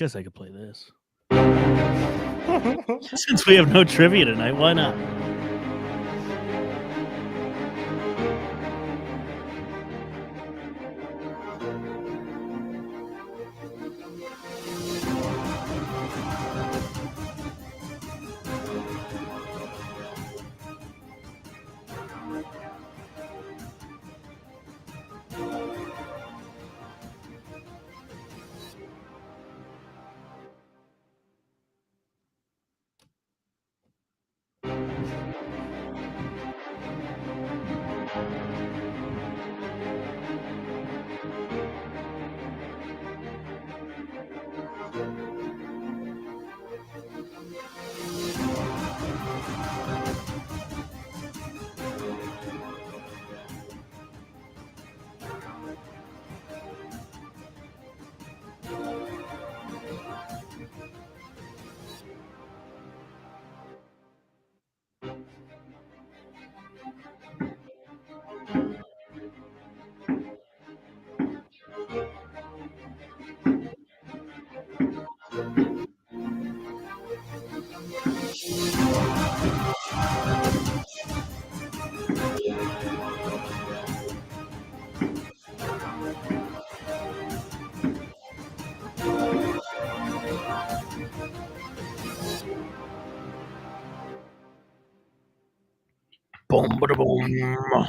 Guess I could play this. Since we have no trivia tonight, why not? Boom, bada boom.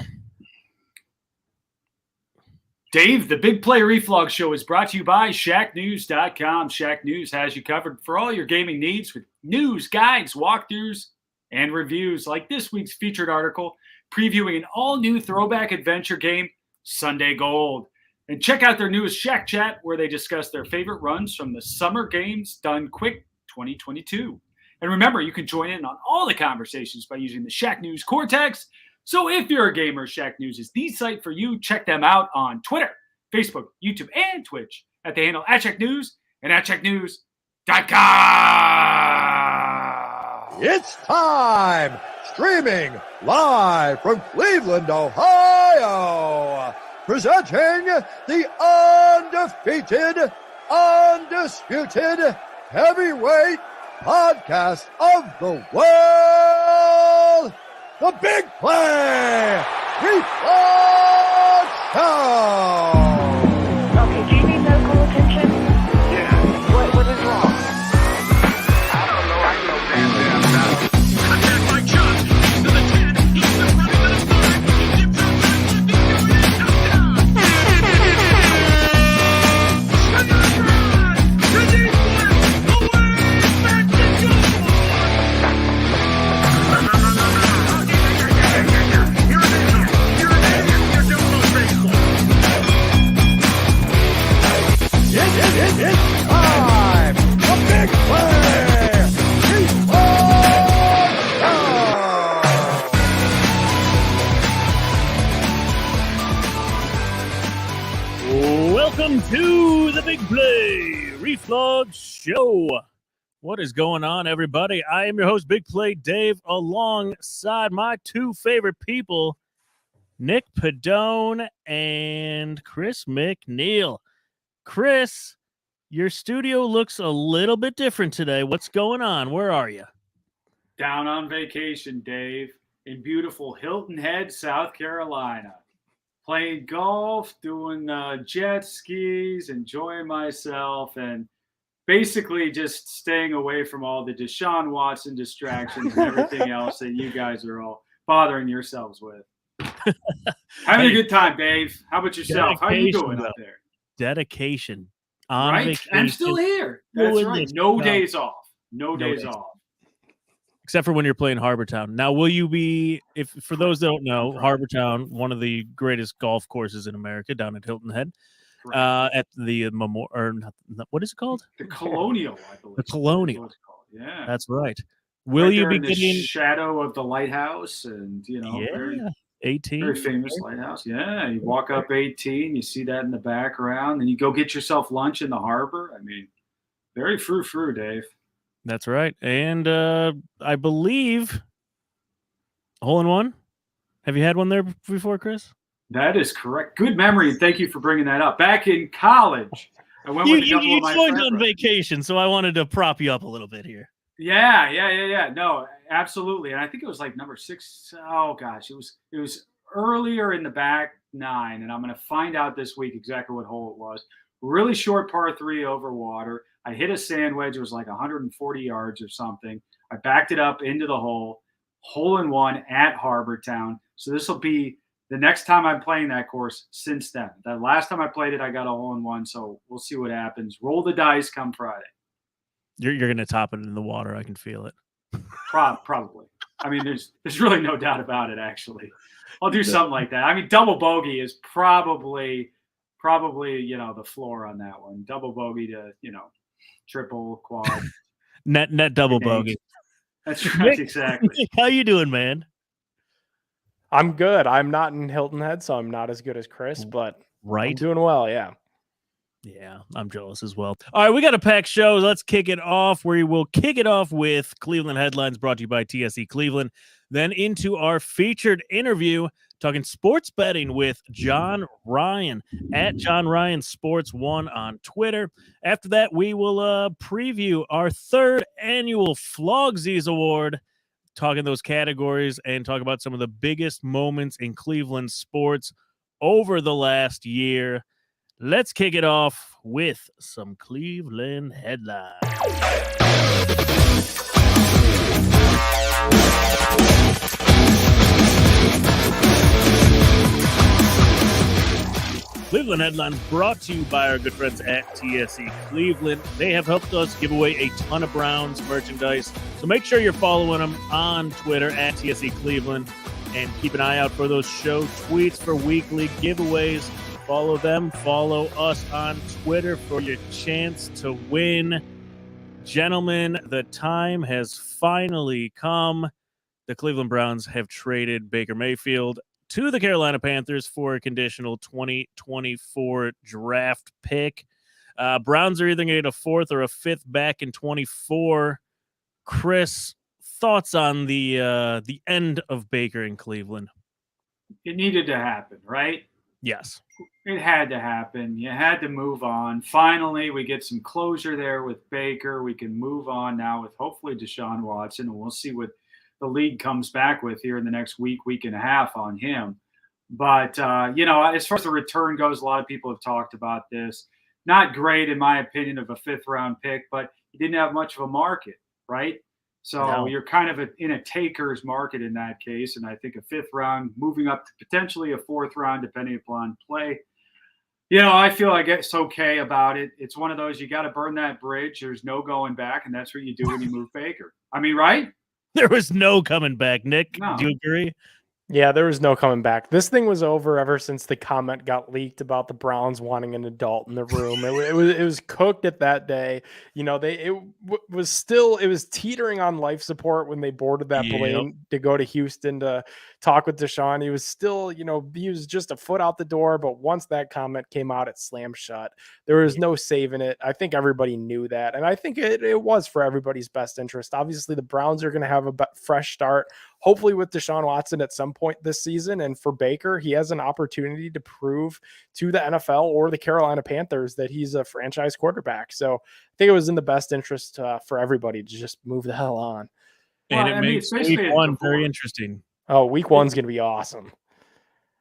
Dave, the Big Play Reflog Show is brought to you by ShackNews.com. Shack News has you covered for all your gaming needs with news, guides, walkthroughs, and reviews like this week's featured article previewing an all-new throwback adventure game, Sunday Gold. And check out their newest Shack Chat where they discuss their favorite runs from the Summer Games Done Quick 2022. And remember, you can join in on all the conversations by using the Shack News Cortex. So if you're a gamer, Shack News is the site for you. Check them out on Twitter, Facebook, YouTube, and Twitch at the handle @ShackNews and @ShackNews.com. It's time! Streaming live from Cleveland, Ohio. Presenting the undefeated, undisputed heavyweight podcast of the world, the Big Play Reflog Show. Okay, do you need medical attention? Yeah. What is wrong? I don't know. I know damn now. Attack by Chuck. To the 10. He's still running to the 5. Dips out to the 50. Touchdown. It's time! The Big Play Reflog Show. Welcome to the Big Play Reflog Show. What is going on, everybody? I am your host, Big Play Dave, alongside my two favorite people, Nick Padone and Chris McNeil. Chris, your studio looks a little bit different today. What's going on? Where are you? Down on vacation, Dave, in beautiful Hilton Head, South Carolina. Playing golf, doing jet skis, enjoying myself, and basically just staying away from all the Deshaun Watson distractions and everything else that you guys are all bothering yourselves with. Having a good time, Dave. How about yourself? How are you doing out there? Dedication. On Right? vacation. I'm still here. That's right. No days off. No days off. Except for when you're playing Harbortown. Now, will you be, if for those that don't know, Harbortown, one of the greatest golf courses in America, down at Hilton Head, at the what is it called? The Colonial, I believe. The Colonial. Yeah. That's right. Will you be in the getting shadow of the lighthouse and, very 18? Very famous lighthouse. Yeah. You walk up 18, you see that in the background, and you go get yourself lunch in the harbor. I mean, very frou-frou, Dave. That's right. And I believe hole-in-one. Have you had one there before, Chris? That is correct. Good memory, and thank you for bringing that up. Back in college, I went with a couple You of my joined friend on brothers. vacation, so I wanted to prop you up a little bit here. Yeah. No, absolutely. And I think it was like number 6. Oh gosh, it was earlier in the back 9, and I'm going to find out this week exactly what hole it was. Really short par 3 over water. I hit a sand wedge. It was like 140 yards or something. I backed it up into the hole in one at Harbor Town. So this will be the next time I'm playing that course since then. The last time I played it, I got a hole in one. So we'll see what happens. Roll the dice come Friday. You're going to top it in the water. I can feel it. Probably. I mean, there's really no doubt about it. Actually, I'll do something like that. I mean, double bogey is probably the floor on that one. Double bogey to triple, quad, Net double bogey. That's right, exactly. Nick, how you doing, man? I'm good. I'm not in Hilton Head, so I'm not as good as Chris, but I'm doing well. Yeah. Yeah, I'm jealous as well. All right, we got a packed show. Let's kick it off. We will kick it off with Cleveland headlines brought to you by TSE Cleveland. Then into our featured interview, talking sports betting with John Ryan at John Ryan Sports 1 on Twitter. After that, we will preview our 3rd annual Flogsies Award, talking those categories and talk about some of the biggest moments in Cleveland sports over the last year. Let's kick it off with some Cleveland headlines. Cleveland headlines brought to you by our good friends at TSE Cleveland. They have helped us give away a ton of Browns merchandise. So make sure you're following them on Twitter at TSE Cleveland and keep an eye out for those show tweets for weekly giveaways. Follow them. Follow us on Twitter for your chance to win. Gentlemen, the time has finally come. The Cleveland Browns have traded Baker Mayfield to the Carolina Panthers for a conditional 2024 draft pick. Browns are either going to get a 4th or a 5th back in 24. Chris, thoughts on the end of Baker in Cleveland? It needed to happen, right? Yes. It had to happen. You had to move on. Finally, we get some closure there with Baker. We can move on now with hopefully Deshaun Watson, and we'll see what the league comes back with here in the next week and a half on him. But, as far as the return goes, a lot of people have talked about this. Not great, in my opinion, of a 5th-round pick, but he didn't have much of a market, right? So You're kind of in a taker's market in that case, and I think a 5th round, moving up to potentially a 4th round, depending upon play. I feel like it's okay about it. It's one of those, you got to burn that bridge. There's no going back, and that's what you do when you move Baker. I mean, right? There was no coming back. Nick, No. do you agree? Yeah, there was no coming back. This thing was over ever since the comment got leaked about the Browns wanting an adult in the room. It was cooked at that day. It was teetering on life support when they boarded that plane to go to Houston to talk with Deshaun. He was still, he was just a foot out the door. But once that comment came out, it slammed shut. There was no saving it. I think everybody knew that, and I think it was for everybody's best interest. Obviously, the Browns are going to have a fresh start, hopefully with Deshaun Watson at some point this season. And for Baker, he has an opportunity to prove to the NFL or the Carolina Panthers that he's a franchise quarterback. So I think it was in the best interest for everybody to just move the hell on. And it makes week 1 very interesting. Oh, week 1's going to be awesome.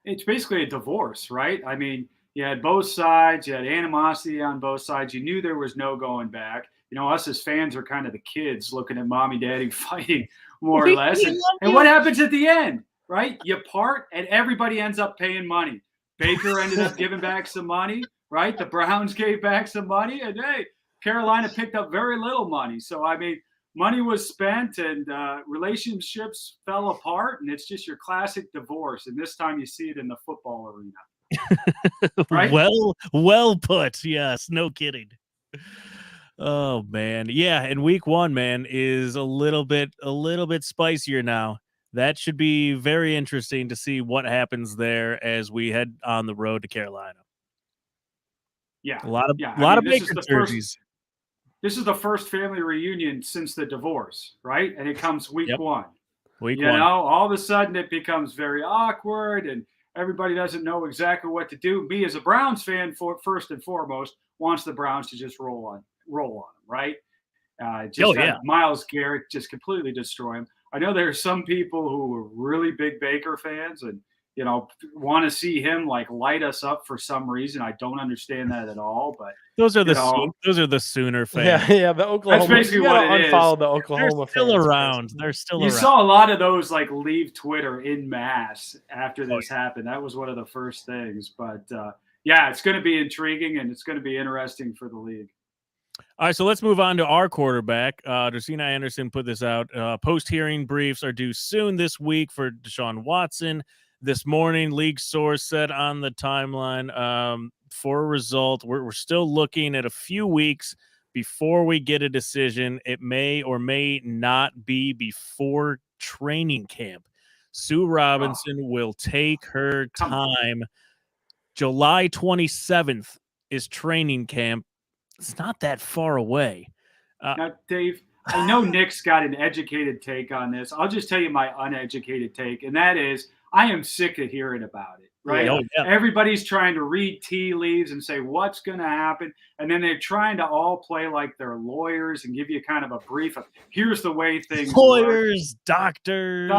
It's basically a divorce, right? I mean, you had both sides. You had animosity on both sides. You knew there was no going back. Us as fans are kind of the kids looking at mommy, daddy fighting more or less. And what happens at the end, right? You part and everybody ends up paying money. Baker ended up giving back some money, right? The Browns gave back some money. And, hey, Carolina picked up very little money. So, I mean, money was spent and relationships fell apart. And it's just your classic divorce. And this time you see it in the football arena. Right? Well put. Yes, no kidding. Oh man. Yeah, and week 1, man, is a little bit spicier now. That should be very interesting to see what happens there as we head on the road to Carolina. Yeah. A lot of Baker jerseys. This is the first family reunion since the divorce, right? And it comes week 1. Week 1. All of a sudden it becomes very awkward and everybody doesn't know exactly what to do. Me as a Browns fan, first and foremost, wants the Browns to just roll on them, right? Oh, yeah. Myles Garrett just completely destroy him. I know there are some people who are really big Baker fans and want to see him like light us up for some reason. I don't understand that at all, but those are the Sooner fans. Yeah, the Oklahoma. That's basically you gotta what it unfollow is. the Oklahoma They're still fans, around. Chris. They're still You around. saw a lot of those like leave Twitter in mass after this happened. That was one of the first things. But yeah, it's going to be intriguing and it's going to be interesting for the league. All right, so let's move on to our quarterback. Josina Anderson put this out. Post-hearing briefs are due soon this week for Deshaun Watson. This morning, league source said on the timeline for a result, we're still looking at a few weeks before we get a decision. It may or may not be before training camp. Sue Robinson will take her time. July 27th is training camp. It's not that far away. Now, Dave, I know Nick's got an educated take on this. I'll just tell you my uneducated take, and that is I am sick of hearing about it, right? Yeah. Everybody's trying to read tea leaves and say what's going to happen, and then they're trying to all play like they're lawyers and give you kind of a brief of here's the way things lawyers, work. doctors.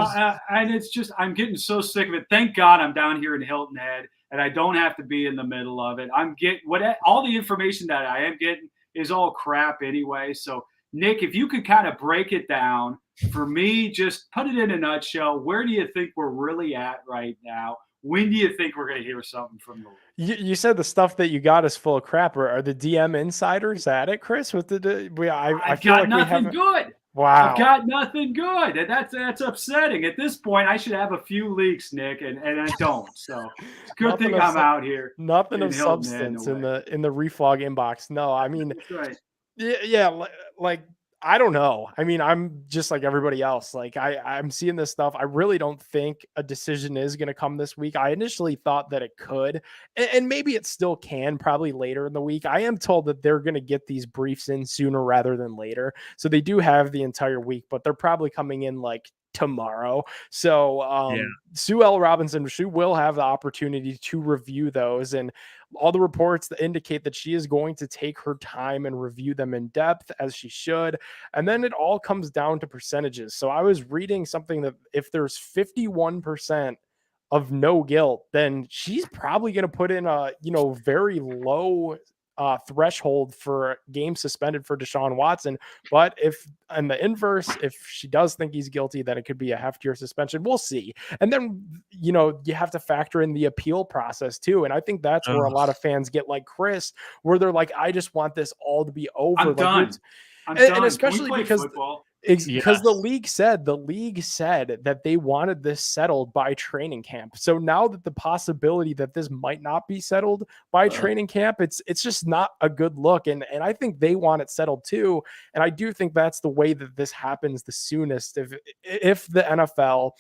And it's just I'm getting so sick of it. Thank God I'm down here in Hilton Head, and I don't have to be in the middle of it. I'm getting all the information that I am getting is all crap anyway. So, Nick, if you could kind of break it down for me, just put it in a nutshell. Where do you think we're really at right now? When do you think we're going to hear something from the league? You said the stuff that you got is full of crap. Are the DM insiders at it, Chris? With I feel like nothing good. Wow. I've got nothing good. And that's upsetting. At this point, I should have a few leaks, Nick, and I don't. So it's a good thing I'm out here. Nothing of substance in the reflog inbox. No, I mean, that's right. Yeah, like I don't know. I mean, I'm just like everybody else. Like I'm seeing this stuff. I really don't think a decision is going to come this week. I initially thought that it could, and maybe it still can, probably later in the week. I am told that they're going to get these briefs in sooner rather than later. So they do have the entire week, but they're probably coming in like tomorrow. So Sue L. Robinson, she will have the opportunity to review those, and all the reports that indicate that she is going to take her time and review them in depth, as she should. And then it all comes down to percentages. So I was reading something that if there's 51% of no guilt, then she's probably going to put in a very low threshold for game suspended for Deshaun Watson. But if in the inverse, if she does think he's guilty, then it could be a heftier suspension. We'll see. And then, you have to factor in the appeal process too. And I think that's where a lot of fans get like Chris, where they're like, I just want this all to be over. I'm done. And especially because football? Because the league said that they wanted this settled by training camp. So now that the possibility that this might not be settled by training camp, it's just not a good look. And I think they want it settled too. And I do think that's the way that this happens the soonest. If the NFL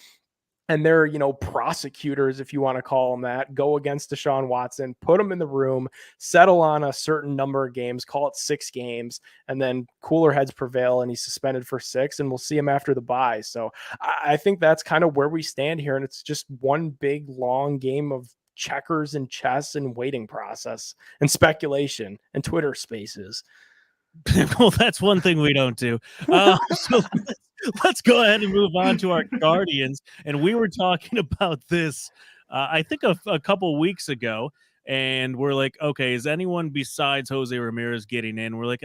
and their, prosecutors, if you want to call them that, go against Deshaun Watson, put him in the room, settle on a certain number of games, call it 6 games, and then cooler heads prevail and he's suspended for 6, and we'll see him after the bye. So I think that's kind of where we stand here. And it's just one big, long game of checkers and chess and waiting process and speculation and Twitter spaces. Well, that's one thing we don't do. So let's go ahead and move on to our Guardians. And we were talking about this, I think, a couple weeks ago. And we're like, okay, is anyone besides Jose Ramirez getting in? We're like,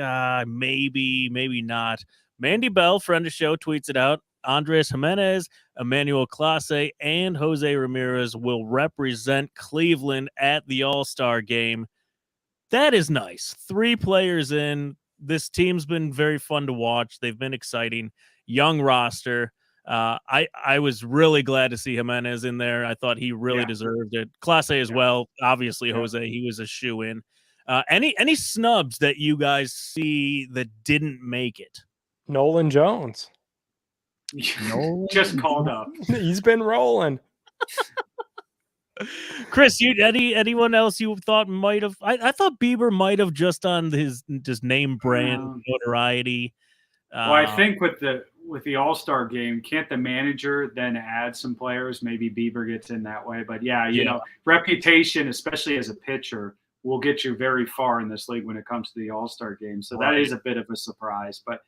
maybe, maybe not. Mandy Bell, friend of the show, tweets it out. Andres Jimenez, Emmanuel Clase, and Jose Ramirez will represent Cleveland at the All-Star game. That is nice. 3 players in. This team's been very fun to watch. They've been exciting. Young roster. I was really glad to see Jimenez in there. I thought he really deserved it. Clase as well. Obviously, Jose, he was a shoe-in. Any snubs that you guys see that didn't make it? Nolan Jones. Just called up. He's been rolling. Chris, anyone else you thought might have? I thought Bieber might have, just on his name brand notoriety. Well, I think with the All-Star game, can't the manager then add some players? Maybe Bieber gets in that way. But reputation, especially as a pitcher, will get you very far in this league when it comes to the All-Star game. So that is a bit of a surprise. But,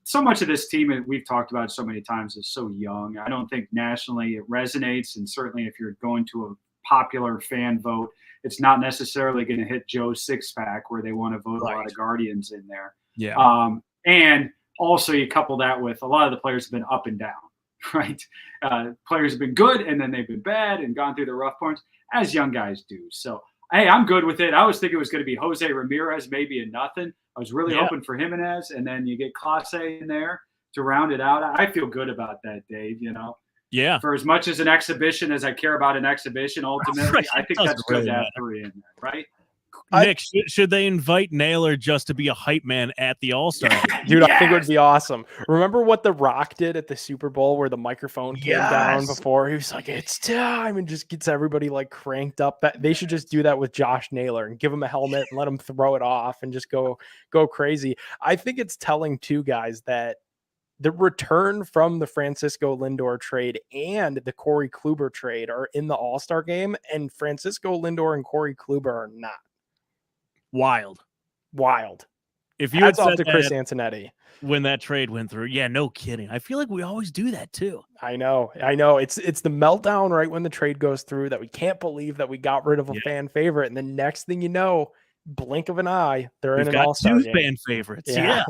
so much of this team, and we've talked about it so many times, is so young. I don't think nationally it resonates. And certainly if you're going to a popular fan vote, it's not necessarily going to hit Joe's six-pack where they want to vote a lot of Guardians in there. Yeah. And also you couple that with a lot of the players have been up and down, right? Players have been good, and then they've been bad and gone through the rough points, as young guys do. So, hey, I'm good with it. I was thinking it was going to be Jose Ramirez, maybe a nothing. I was really hoping for Jimenez, and then you get Clase in there to round it out. I feel good about that, Dave, Yeah. For as much as an exhibition as I care about an exhibition, ultimately, I think that's good to have 3 in there, right? Nick, should they invite Naylor just to be a hype man at the All-Star game? Dude, I think it would be awesome. Remember what The Rock did at the Super Bowl where the microphone came down before? He was like, it's time, and just gets everybody like cranked up. That they should just do that with Josh Naylor and give him a helmet and let him throw it off and just go crazy. I think it's telling too, guys, that the return from the Francisco Lindor trade and the Corey Kluber trade are in the All-Star game, and Francisco Lindor and Corey Kluber are not. Wild. If you had Hats off said to Chris that Antonetti when that trade went through, no kidding. I feel like we always do that too. I know. It's the meltdown right when the trade goes through that we can't believe that we got rid of a fan favorite, and the next thing you know, blink of an eye, they're in an All-Star game. 2 fan favorites. Yeah.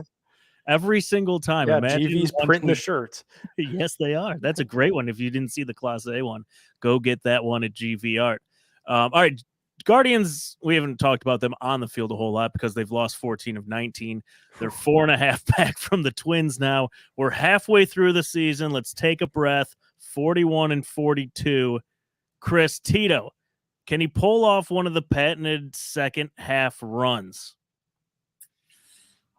Every single time. Yeah, Imagine GV's printing the shirts. Yes, they are. That's a great one. If you didn't see the Class A one, go get that one at GV Art. All right. Guardians, we haven't talked about them on the field a whole lot because they've lost 14 of 19. They're 4.5 back from the Twins now. We're halfway through the season. Let's take a breath. 41-42. Chris, Tito, can he pull off one of the patented second half runs?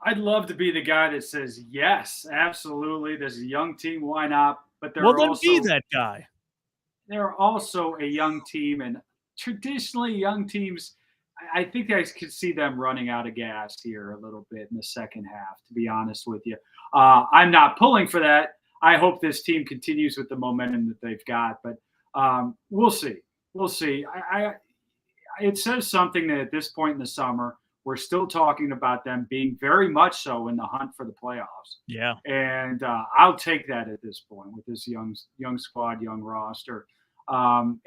I'd love to be the guy that says, yes, absolutely. There's a young team. Why not? But Well, then be that guy. They're also a young team, and traditionally young teams, I think I could see them running out of gas here a little bit in the second half, to be honest with you. I'm not pulling for that. I hope this team continues with the momentum that they've got, but we'll see. We'll see. It says something that at this point in the summer, we're still talking about them being very much so in the hunt for the playoffs. Yeah. And I'll take that at this point with this young squad, young roster. And,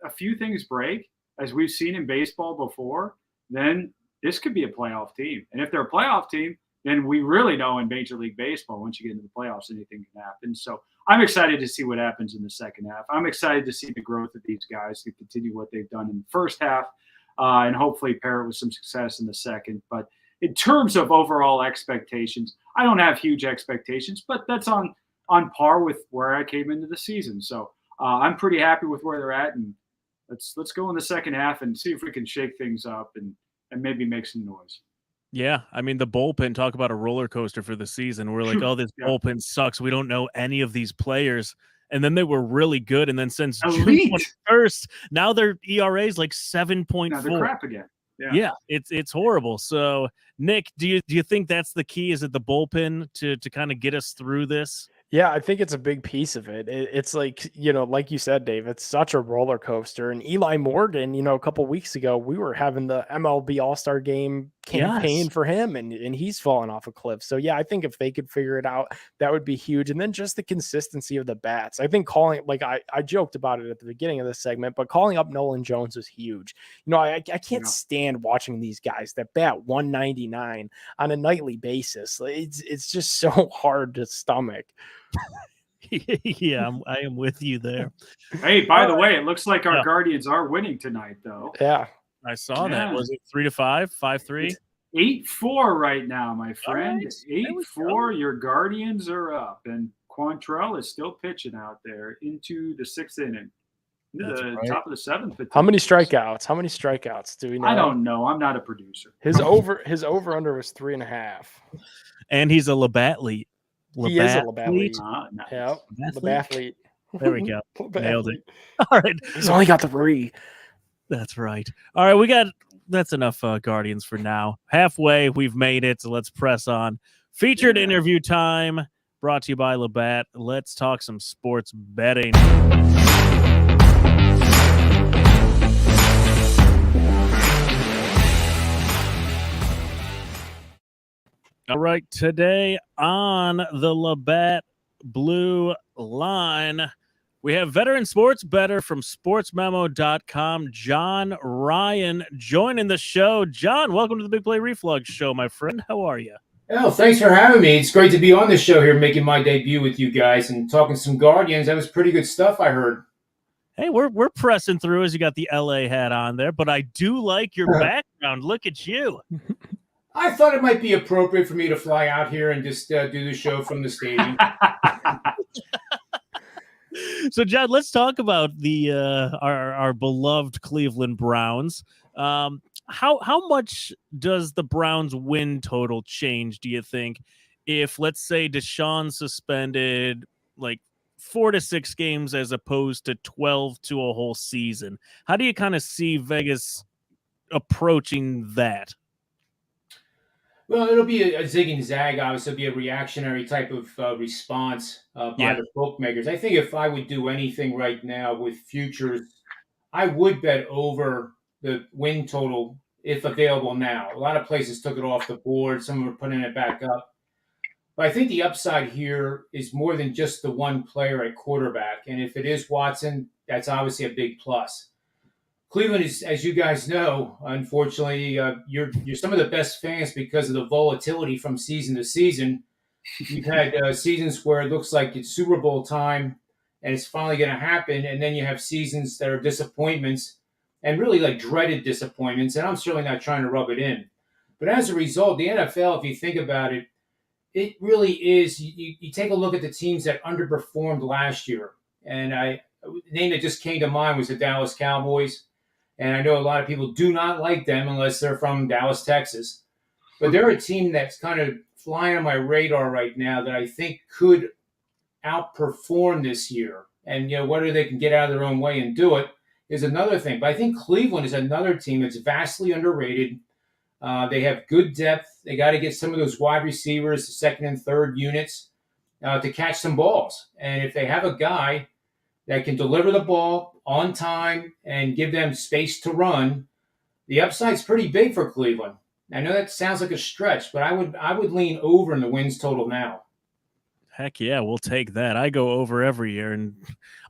a few things break, as we've seen in baseball before, then this could be a playoff team. And if they're a playoff team, then we really know in Major League Baseball, once you get into the playoffs, anything can happen. So I'm excited to see what happens in the second half. I'm excited to see the growth of these guys to continue what they've done in the first half and hopefully pair it with some success in the second. But in terms of overall expectations, I don't have huge expectations, but that's on par with where I came into the season. So I'm pretty happy with where they're at, and let's go in the second half and see if we can shake things up and maybe make some noise. Yeah, I mean, the bullpen, talk about a roller coaster for the season. We're like, oh, this bullpen sucks. We don't know any of these players. And then they were really good. And then since June 21st, now their ERA is like 7.4. Now they're crap again. Yeah, it's horrible. So, Nick, do you think that's the key? Is it the bullpen to kind of get us through this? Yeah, I think it's a big piece of it. It's like, like you said, Dave, it's such a roller coaster. And Eli Morgan, a couple weeks ago, we were having the MLB All-Star Game campaign for him, and he's fallen off a cliff. So, yeah, I think if they could figure it out, that would be huge. And then just the consistency of the bats. I think calling, like I joked about it at the beginning of this segment, but calling up Nolan Jones was huge. I can't stand watching these guys that bat 199 on a nightly basis. It's just so hard to stomach. Yeah, I am with you there. Hey, by the way, it looks like our Guardians are winning tonight, though. Yeah, I saw that. Was it 3-5, 5-3? 8-4 right now, my friend. Right. 8-4. Your Guardians are up, and Quantrell is still pitching out there into the 6th inning, top of the 7th. How many strikeouts do we know? I don't know. I'm not a producer. His over under was 3.5, and he's a Labatt-lete. He is a Labatt-lete. Nice. Yeah, Labatt-lete. There we go. Nailed it. All right. He's only got 3. That's right. All right, that's enough Guardians for now. Halfway, we've made it, so let's press on. Featured interview time, brought to you by Labatt. Let's talk some sports betting. All right, today on the Labatt Blue Line, we have veteran sports bettor from sportsmemo.com, John Ryan, joining the show. John, welcome to the Big Play Reflux Show, my friend. How are you? Oh, thanks for having me. It's great to be on the show here, making my debut with you guys and talking some Guardians. That was pretty good stuff, I heard. Hey, we're pressing through as you got the LA hat on there, but I do like your background. Look at you. I thought it might be appropriate for me to fly out here and just do the show from the stadium. So, John, let's talk about the our beloved Cleveland Browns. How much does the Browns win total change, do you think, if, let's say, Deshaun suspended like 4 to 6 games as opposed to 12 to a whole season? How do you kind of see Vegas approaching that? Well, it'll be a zig and zag, obviously. It'll be a reactionary type of response by Yeah. the bookmakers. I think if I would do anything right now with futures, I would bet over the win total if available now. A lot of places took it off the board. Some are putting it back up. But I think the upside here is more than just the one player at quarterback. And if it is Watson, that's obviously a big plus. Cleveland is, as you guys know, unfortunately, you're some of the best fans because of the volatility from season to season. You've had seasons where it looks like it's Super Bowl time and it's finally going to happen, and then you have seasons that are disappointments and really like dreaded disappointments. And I'm certainly not trying to rub it in, but as a result, the NFL, if you think about it, it really is. You take a look at the teams that underperformed last year, and the name that just came to mind was the Dallas Cowboys. And I know a lot of people do not like them unless they're from Dallas, Texas. But they're a team that's kind of flying on my radar right now that I think could outperform this year. And, whether they can get out of their own way and do it is another thing. But I think Cleveland is another team that's vastly underrated. They have good depth. They got to get some of those wide receivers, the second and third units, to catch some balls. And if they have a guy that can deliver the ball on time and give them space to run, the upside's pretty big for Cleveland. I know that sounds like a stretch, but I would lean over in the wins total now. Heck yeah, we'll take that. I go over every year, and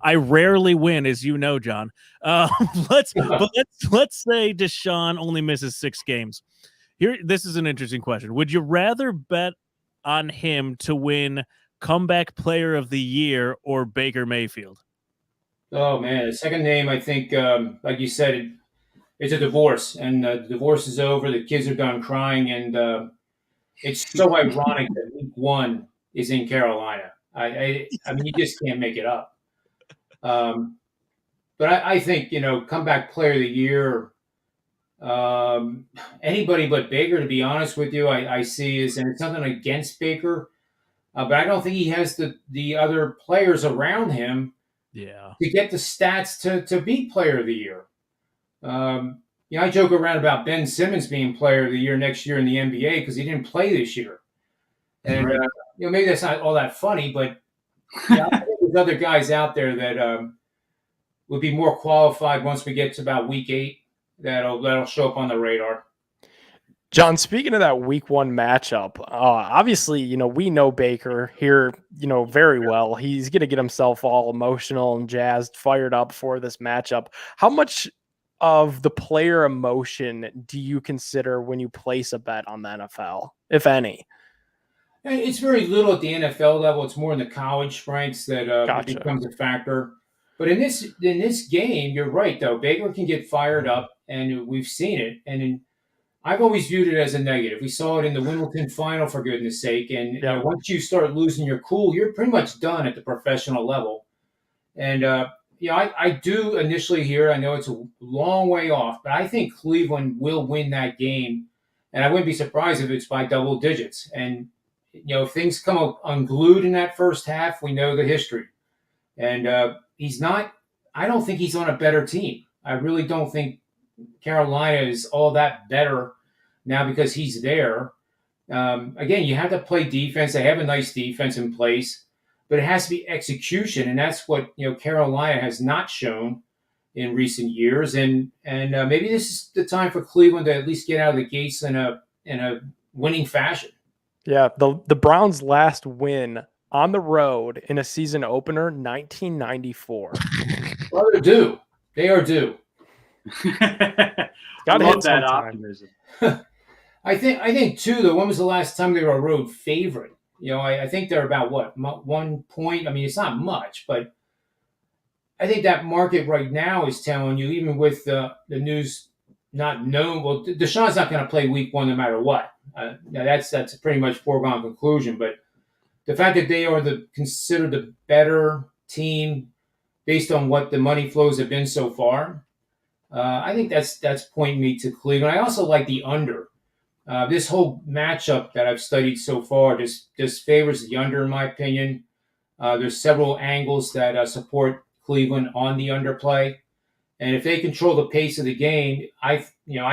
I rarely win, as you know, John. Let's say Deshaun only misses 6 games. Here, this is an interesting question. Would you rather bet on him to win Comeback Player of the Year or Baker Mayfield? Oh man, the second name, I think, like you said, it's a divorce, and the divorce is over. The kids are done crying, and it's so ironic that week 1 is in Carolina. I mean, you just can't make it up. But I think comeback player of the year. Anybody but Baker, to be honest with you, I see is, and it's nothing against Baker, but I don't think he has the other players around him. Yeah. To get the stats to be player of the year. I joke around about Ben Simmons being player of the year next year in the NBA because he didn't play this year. And, Right. Maybe that's not all that funny, but I think there's other guys out there that would be more qualified once we get to about week 8 that'll show up on the radar. John, speaking of that week 1 matchup, obviously, we know Baker here, very well. He's going to get himself all emotional and jazzed, fired up for this matchup. How much of the player emotion do you consider when you place a bet on the NFL, if any? It's very little at the NFL level. It's more in the college ranks that Gotcha. becomes a factor. But in this game, you're right, though. Baker can get fired up, and we've seen it. And I've always viewed it as a negative. We saw it in the Wimbledon final, for goodness sake. And once you start losing your cool, you're pretty much done at the professional level. And I do initially here. I know it's a long way off, but I think Cleveland will win that game, and I wouldn't be surprised if it's by double digits. And if things come unglued in that first half, we know the history. And he's not. I don't think he's on a better team. I really don't think Carolina is all that better now because he's there. Again, you have to play defense. They have a nice defense in place, but it has to be execution, and that's what Carolina has not shown in recent years. And maybe this is the time for Cleveland to at least get out of the gates in a winning fashion. Yeah, the Browns' last win on the road in a season opener, 1994. Well, they're due. They are due. I Gotta love hit that sometime. optimism. I think too, though, when was the last time they were a road favorite? I think they're about what, 1 point? I mean, it's not much, but I think that market right now is telling you, even with the news not known, well, Deshaun's not going to play week 1 no matter what. Now that's a pretty much foregone conclusion. But the fact that they are considered the better team based on what the money flows have been so far, I think that's pointing me to Cleveland. I also like the under. This whole matchup that I've studied so far just favors the under, in my opinion. There's several angles that support Cleveland on the underplay, and if they control the pace of the game, I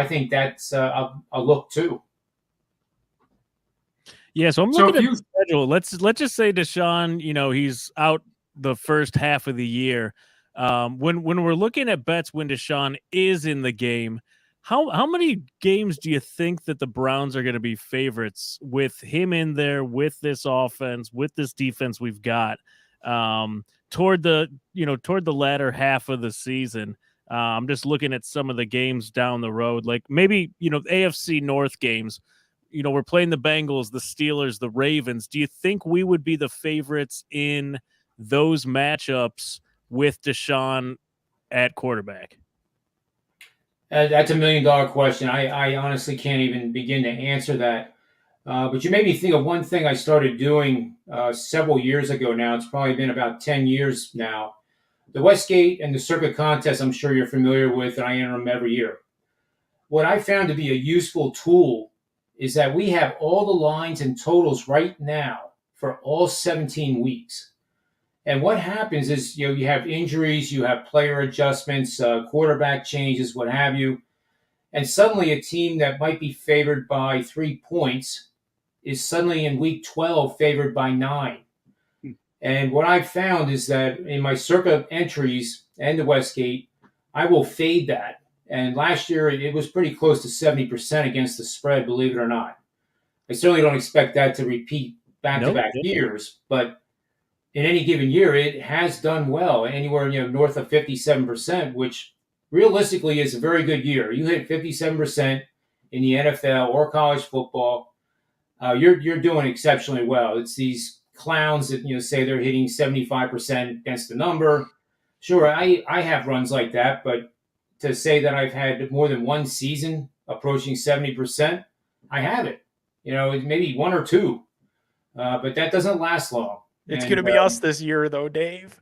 think that's a look too. Yeah, so I'm So looking if at the schedule. Let's just say Deshaun, he's out the first half of the year. When we're looking at bets when Deshaun is in the game, how many games do you think that the Browns are going to be favorites with him in there, with this offense, with this defense we've got, toward the latter half of the season? I'm just looking at some of the games down the road, like maybe AFC North games. We're playing the Bengals, the Steelers, the Ravens. Do you think we would be the favorites in those matchups with Deshaun at quarterback? That's $1 million question. I honestly can't even begin to answer that. But you made me think of one thing I started doing several years ago now. It's probably been about 10 years now. The Westgate and the Circuit contest, I'm sure you're familiar with, and I enter them every year. What I found to be a useful tool is that we have all the lines and totals right now for all 17 weeks. And what happens is, you have injuries, you have player adjustments, quarterback changes, what have you. And suddenly a team that might be favored by 3 points is suddenly in week 12 favored by 9. And what I've found is that in my Circa entries and the Westgate, I will fade that. And last year, it was pretty close to 70% against the spread, believe it or not. I certainly don't expect that to repeat back-to-back years, but in any given year, it has done well, anywhere north of 57%, which realistically is a very good year. You hit 57% in the NFL or college football, you're doing exceptionally well. It's these clowns that say they're hitting 75% against the number. Sure, I have runs like that, but to say that I've had more than one season approaching 70%, I haven't. Maybe 1 or 2, but that doesn't last long. It's going to be us this year, though, Dave.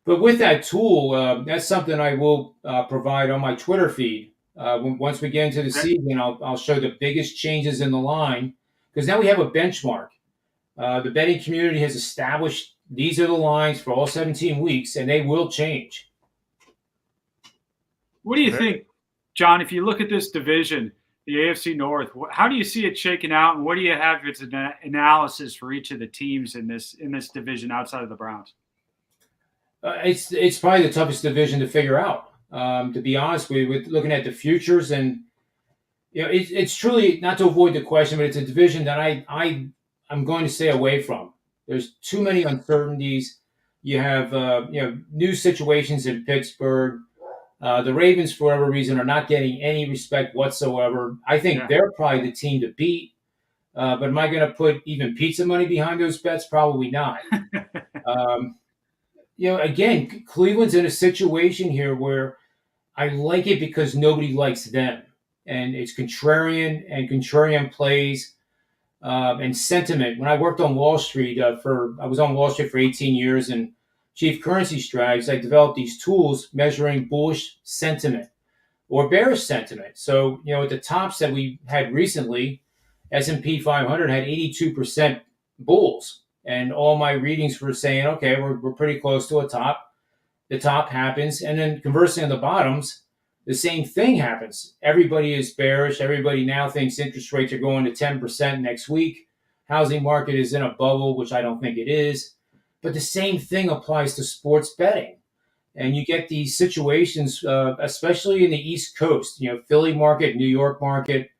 But with that tool, that's something I will provide on my Twitter feed. Once we get into the season, I'll show the biggest changes in the line, because now we have a benchmark. The betting community has established these are the lines for all 17 weeks, and they will change. What do you think, John, if you look at this division, the AFC North, how do you see it shaking out, and what do you have its analysis for each of the teams in this division outside of the Browns? It's probably the toughest division to figure out, to be honest with looking at the futures. And it's truly, not to avoid the question, but it's a division that I'm going to stay away from. There's too many uncertainties. You have new situations in Pittsburgh. The Ravens, for whatever reason, are not getting any respect whatsoever. I think they're probably the team to beat. But am I going to put even pizza money behind those bets? Probably not. Again, Cleveland's in a situation here where I like it because nobody likes them. And it's contrarian, and contrarian plays and sentiment. When I worked on Wall Street, I was on Wall Street for 18 years and chief currency strategist, I developed these tools measuring bullish sentiment or bearish sentiment. So, at the tops that we had recently, S&P 500 had 82% bulls. And all my readings were saying, okay, we're pretty close to a top. The top happens. And then conversely on the bottoms, the same thing happens. Everybody is bearish. Everybody now thinks interest rates are going to 10% next week. Housing market is in a bubble, which I don't think it is. But the same thing applies to sports betting. And you get these situations, especially in the East Coast, Philly market, New York market,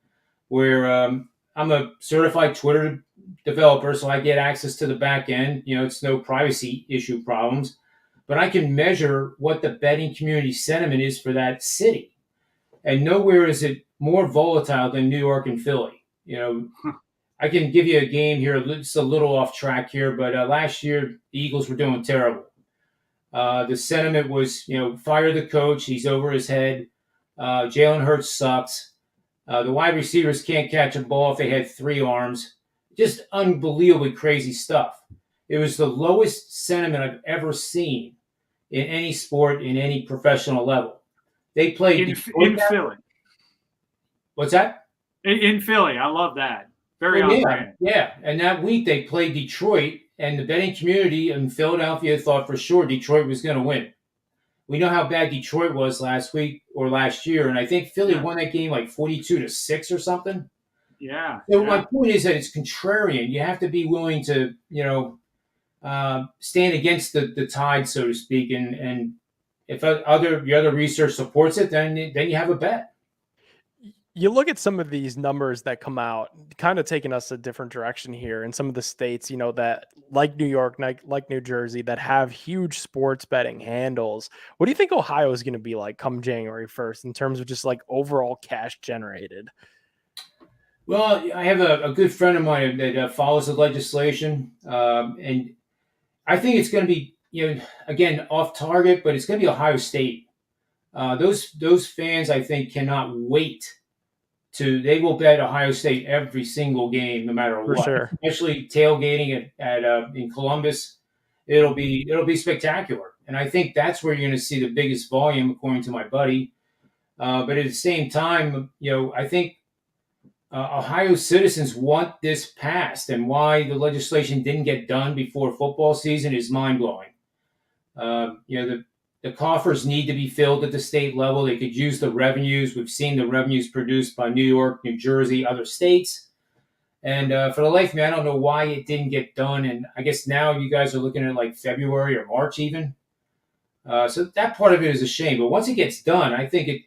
where I'm a certified Twitter developer, so I get access to the back end. It's no privacy issue problems, but I can measure what the betting community sentiment is for that city. And nowhere is it more volatile than New York and Philly. I can give you a game here. It's a little off track here, but last year the Eagles were doing terrible. The sentiment was, fire the coach. He's over his head. Jalen Hurts sucks. The wide receivers can't catch a ball if they had 3 arms. Just unbelievably crazy stuff. It was the lowest sentiment I've ever seen in any sport, in any professional level. They played in Philly. What's that? In Philly. I love that. Very on brand. Yeah. And that week they played Detroit, and the betting community in Philadelphia thought for sure Detroit was going to win. We know how bad Detroit was last week or last year, and I think Philly won that game like 42-6 or something. Yeah. So my point is that it's contrarian. You have to be willing to, stand against the tide, so to speak, and if your other research supports it, then you have a bet. You look at some of these numbers that come out, kind of taking us a different direction here in some of the states, that like New York, like New Jersey, that have huge sports betting handles. What do you think Ohio is going to be like come January 1st in terms of just like overall cash generated? Well, I have a good friend of mine that follows the legislation, and I think it's going to be, again, off target, but it's going to be Ohio State. Those fans, I think, cannot wait they will bet Ohio State every single game, no matter what. Sure. Especially tailgating at in Columbus, it'll be spectacular, and I think that's where you're going to see the biggest volume, according to my buddy. But at the same time, I think Ohio citizens want this passed, and why the legislation didn't get done before football season is mind blowing. The coffers need to be filled at the state level. They could use the revenues. We've seen the revenues produced by New York, New Jersey, other states. And for the life of me, I don't know why it didn't get done. And I guess now you guys are looking at like February or March even. So that part of it is a shame. But once it gets done, I think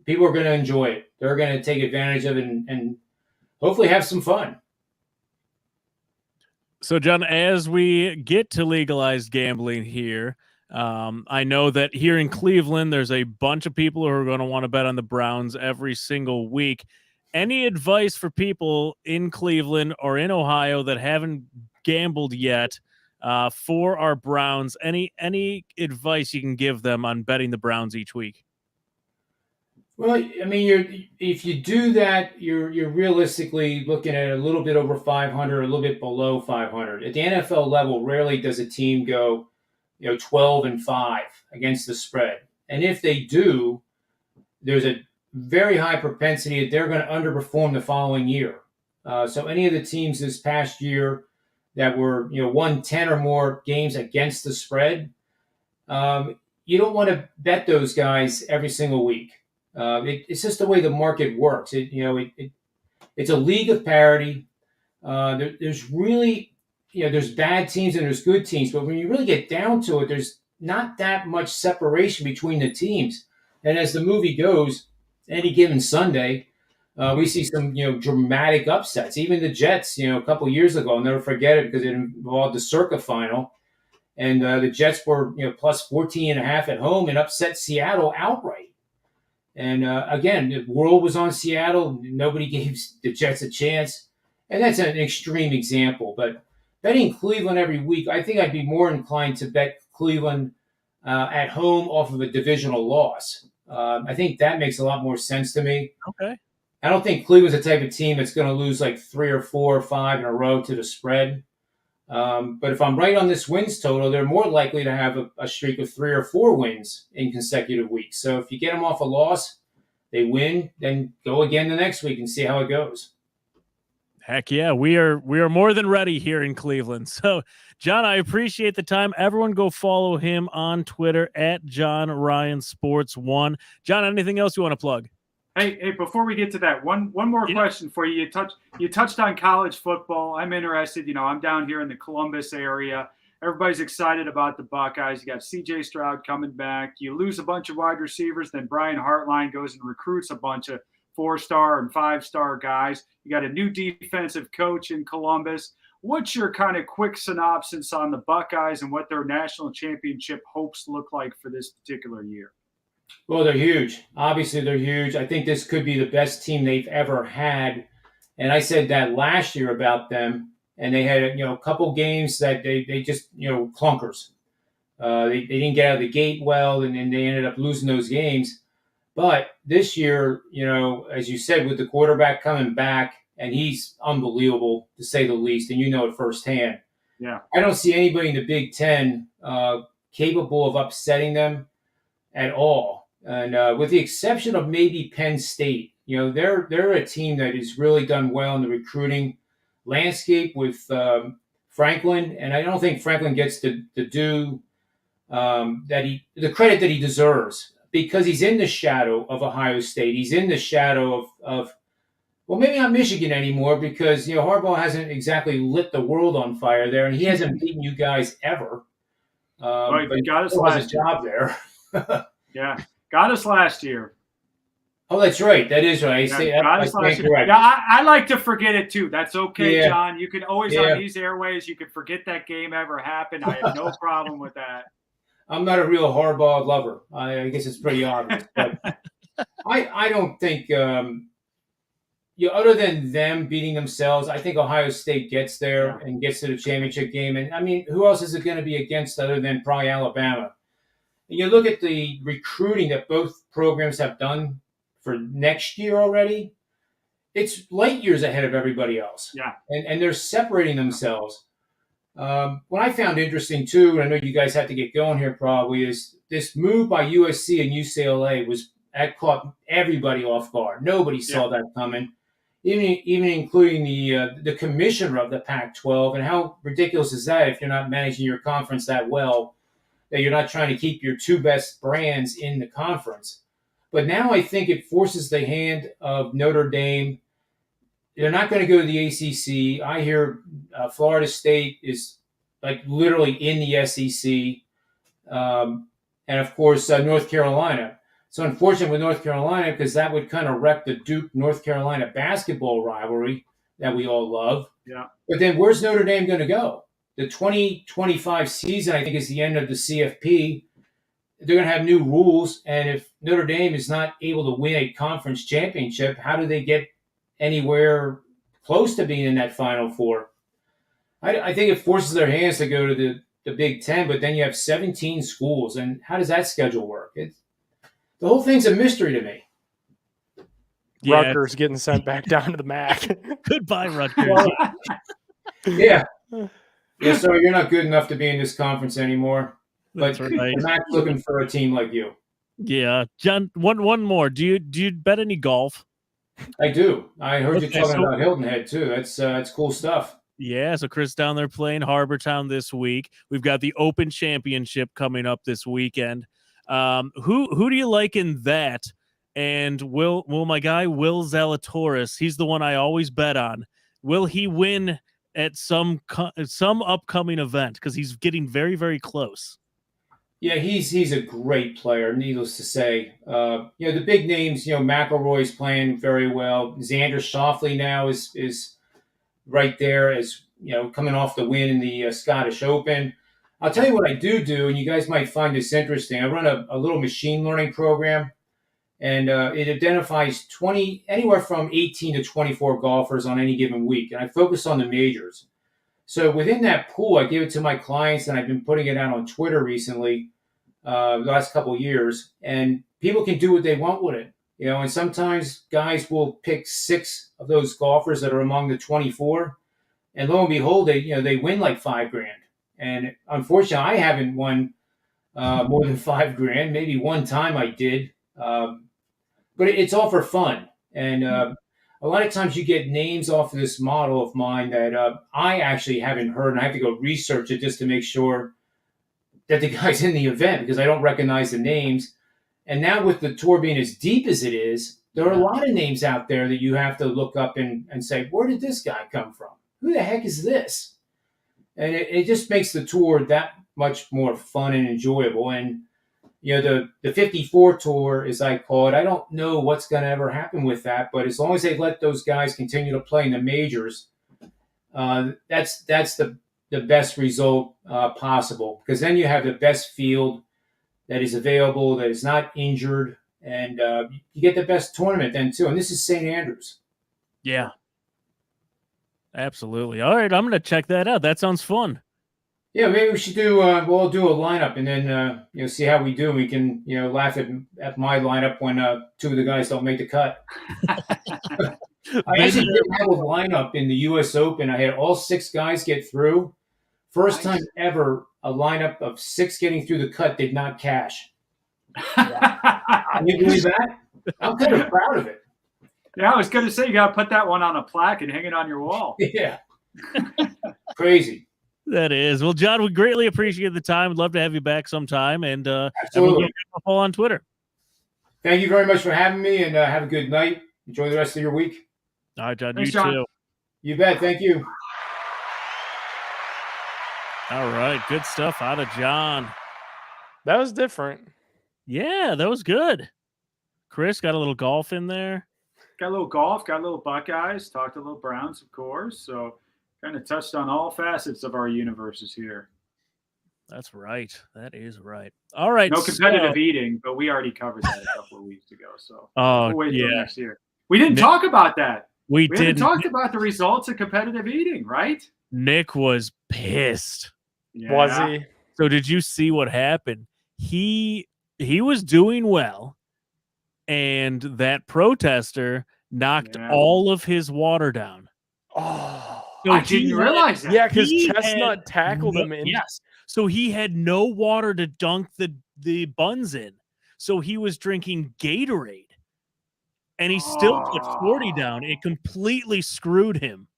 people are going to enjoy it. They're going to take advantage of it and hopefully have some fun. So, John, as we get to legalized gambling here, I know that here in Cleveland, there's a bunch of people who are going to want to bet on the Browns every single week. Any advice for people in Cleveland or in Ohio that haven't gambled yet for our Browns? Any advice you can give them on betting the Browns each week? Well, I mean, if you do that, you're realistically looking at a little bit over 500, a little bit below 500. At the NFL level, rarely does a team go 12-5 against the spread. And if they do, there's a very high propensity that they're going to underperform the following year. So any of the teams this past year that were, won 10 or more games against the spread, you don't want to bet those guys every single week. It's just the way the market works. It's a league of parity. There's really, there's bad teams and there's good teams, but when you really get down to it, there's not that much separation between the teams. And as the movie goes, any given Sunday, we see some, dramatic upsets. Even the Jets, a couple of years ago, I'll never forget it because it involved the Circa final. And the Jets were, plus 14.5 at home and upset Seattle outright. And again, the world was on Seattle. Nobody gave the Jets a chance. And that's an extreme example. But betting Cleveland every week, I think I'd be more inclined to bet Cleveland at home off of a divisional loss. I think that makes a lot more sense to me. Okay. I don't think Cleveland's the type of team that's going to lose like 3 or 4 or 5 in a row to the spread. But if I'm right on this wins total, they're more likely to have a streak of 3 or 4 wins in consecutive weeks. So if you get them off a loss, they win, then go again the next week and see how it goes. Heck yeah, we are more than ready here in Cleveland. So, John, I appreciate the time. Everyone go follow him on Twitter at John Ryan Sports 1. John, anything else you want to plug? Hey, before we get to that, one more question for you. You touched on college football. I'm interested. I'm down here in the Columbus area. Everybody's excited about the Buckeyes. You got C.J. Stroud coming back. You lose a bunch of wide receivers, then Brian Hartline goes and recruits a bunch of 4-star and 5-star guys. You got a new defensive coach in Columbus. What's your kind of quick synopsis on the Buckeyes and what their national championship hopes look like for this particular year? Well, they're huge. Obviously, they're huge. I think this could be the best team they've ever had. And I said that last year about them. And they had, a couple games that they just, clunkers. They didn't get out of the gate well, and then they ended up losing those games. But this year, as you said, with the quarterback coming back, and he's unbelievable, to say the least, and you know it firsthand. Yeah. I don't see anybody in the Big Ten capable of upsetting them at all. And with the exception of maybe Penn State, they're a team that has really done well in the recruiting landscape with Franklin. And I don't think Franklin gets the due the credit that he deserves, because he's in the shadow of Ohio State. He's in the shadow of well, maybe not Michigan anymore, because Harbaugh hasn't exactly lit the world on fire there, and he hasn't beaten you guys ever. Right, but he got us still has last a job there. Yeah, got us last year. Oh, that's right. That is right. Got us last year. Yeah, I like to forget it too. That's okay, John. You can always on these airways, you can forget that game ever happened. I have no problem with that. I'm not a real Harbaugh lover. I guess it's pretty obvious. But I don't think, other than them beating themselves, I think Ohio State gets there and gets to the championship game. And, I mean, who else is it going to be against other than probably Alabama? And you look at the recruiting that both programs have done for next year already, it's light years ahead of everybody else. Yeah. And they're separating themselves. What I found interesting, too, and I know you guys have to get going here probably, is this move by USC and UCLA that caught everybody off guard. Nobody saw that coming, even including the commissioner of the Pac-12. And how ridiculous is that if you're not managing your conference that well, that you're not trying to keep your two best brands in the conference? But now I think it forces the hand of Notre Dame. They're not going to go to the ACC. I hear Florida State is like literally in the SEC. And, of course, North Carolina. It's unfortunate with North Carolina because that would kind of wreck the Duke-North Carolina basketball rivalry that we all love. Yeah. But then where's Notre Dame going to go? The 2025 season, I think, is the end of the CFP. They're going to have new rules. And if Notre Dame is not able to win a conference championship, how do they get anywhere close to being in that Final Four? I think it forces their hands to go to the Big Ten, but then you have 17 schools, and how does that schedule work? The whole thing's a mystery to me. Yeah, Rutgers getting sent back down to the MAC. Goodbye, Rutgers. Yeah, so you're not good enough to be in this conference anymore. But That's right. the MAC's looking for a team like you. Yeah, John. One more. Do you bet any golf? I do. I heard you Okay, talking about Hilton Head too. That's cool stuff. Yeah, so Chris down there playing Harbortown this week. We've got the Open Championship coming up this weekend. Who do you like in that? And will my guy Will Zalatoris? He's the one I always bet on. Will he win at some upcoming event? Because he's getting very, very close. Yeah, he's a great player. Needless to say, the big names. McElroy's playing very well. Xander Schauffele now is right there, as coming off the win in the Scottish Open. I'll tell you what I do, and you guys might find this interesting. I run a little machine learning program, and it identifies anywhere from 18 to 24 golfers on any given week, and I focus on the majors. So within that pool, I give it to my clients, and I've been putting it out on Twitter recently, the last couple of years, and people can do what they want with it. And sometimes guys will pick 6 of those golfers that are among the 24, and lo and behold, they win like $5,000. And unfortunately, I haven't won more than $5,000. Maybe one time I did, but it's all for fun. And a lot of times you get names off of this model of mine that I actually haven't heard, and I have to go research it just to make sure that the guy's in the event, because I don't recognize the names. And now with the tour being as deep as it is, there are a lot of names out there that you have to look up and say, where did this guy come from? Who the heck is this? And it just makes the tour that much more fun and enjoyable. And the 54 tour, as I call it, I don't know what's going to ever happen with that, but as long as they let those guys continue to play in the majors, that's the best result possible, because then you have the best field that is available, that is not injured, and you get the best tournament then too. And this is St. Andrews. Yeah. Absolutely. All right, I'm going to check that out. That sounds fun. Yeah, maybe we should do. We'll do a lineup, and then see how we do. We can laugh at my lineup when two of the guys don't make the cut. I actually did have a lineup in the U.S. Open. I had all 6 guys get through. First time ever, a lineup of 6 getting through the cut did not cash. Can you believe that? I'm kind of proud of it. Yeah, I was going to say you got to put that one on a plaque and hang it on your wall. Yeah, crazy. That is. Well, John, we greatly appreciate the time. We'd love to have you back sometime. And Absolutely. follow on Twitter. Thank you very much for having me, and have a good night. Enjoy the rest of your week. All right, John. Thanks, you John. too. You bet. Thank you. All right. Good stuff out of John. That was different. Yeah, that was good. Chris got a little golf in there. Got a little golf, got a little Buckeyes, talked a little Browns, of course. So kind of touched on all facets of our universes here. That's right. That is right. All right. No competitive eating, but we already covered that a couple of weeks ago. So we'll wait till next year. We didn't talk about that. We haven't talked about the results of competitive eating, right? Nick was pissed. Yeah. Was he? So did you see what happened? He was doing well, and that protester knocked all of his water down. Oh, So I didn't realize that. yeah, because He Chestnut tackled him in. Yes. So he had no water to dunk the buns in. So he was drinking Gatorade. And he still put 40 down. It completely screwed him.